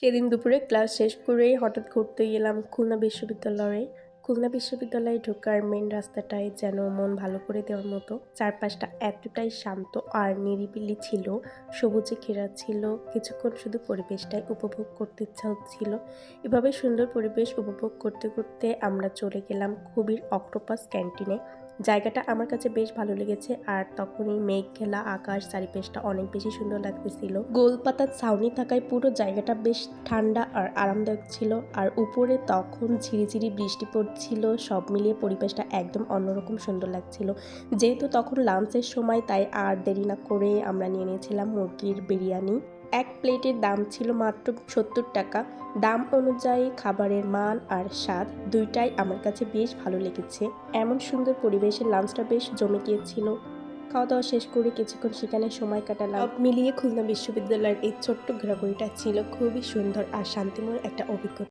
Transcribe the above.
সেদিন দুপুরে ক্লাস শেষ করেই হঠাৎ ঘুরতে গেলাম খুলনা বিশ্ববিদ্যালয়ে। খুলনা বিশ্ববিদ্যালয়ে ঢোকার মেন রাস্তাটায় যেন মন ভালো করে দেওয়ার মতো। চারপাশটা এতটাই শান্ত আর নিরিবিলি ছিল, সবুজে ঘেরা ছিল। কিছুক্ষণ শুধু পরিবেশটাই উপভোগ করতে ইচ্ছা হচ্ছিল। এভাবে সুন্দর পরিবেশ উপভোগ করতে করতে আমরা চলে গেলাম খুবই অক্টোপাস ক্যান্টিনে। জায়গাটা আমার কাছে বেশ ভালো লেগেছে, আর তখনই মেঘ ঘেলা আকাশ, চারিপাশটা অনেক বেশি সুন্দর লাগতেছিল। গোলপাতার ছাউনি থাকায় পুরো জায়গাটা বেশ ঠান্ডা আর আরামদায়ক ছিল, আর উপরে তখন ঝিরিঝিরি বৃষ্টি পড়ছিল। সব মিলিয়ে পরিবেশটা একদম অন্যরকম সুন্দর লাগছিল। যেহেতু তখন লাঞ্চের সময়, তাই আর দেরি না করে আমরা নিয়ে নিয়েছিলাম মুরগির বিরিয়ানি। এক প্লেটের দাম ছিল মাত্র 70 টাকা। দাম অনুযায়ী খাবারের মান আর স্বাদ দুইটাই আমার কাছে বেশ ভালো লেগেছে। এমন সুন্দর পরিবেশে লাঞ্চটা বেশ জমে গিয়েছিল। খাওয়া দাওয়া শেষ করে কিছুক্ষণ সেখানে সময় কাটালাম। সব মিলিয়ে খুলনা বিশ্ববিদ্যালয়ের এই ছোট্ট ঘোরাঘুরিটা ছিল খুবই সুন্দর আর শান্তিময় একটা অভিজ্ঞতা।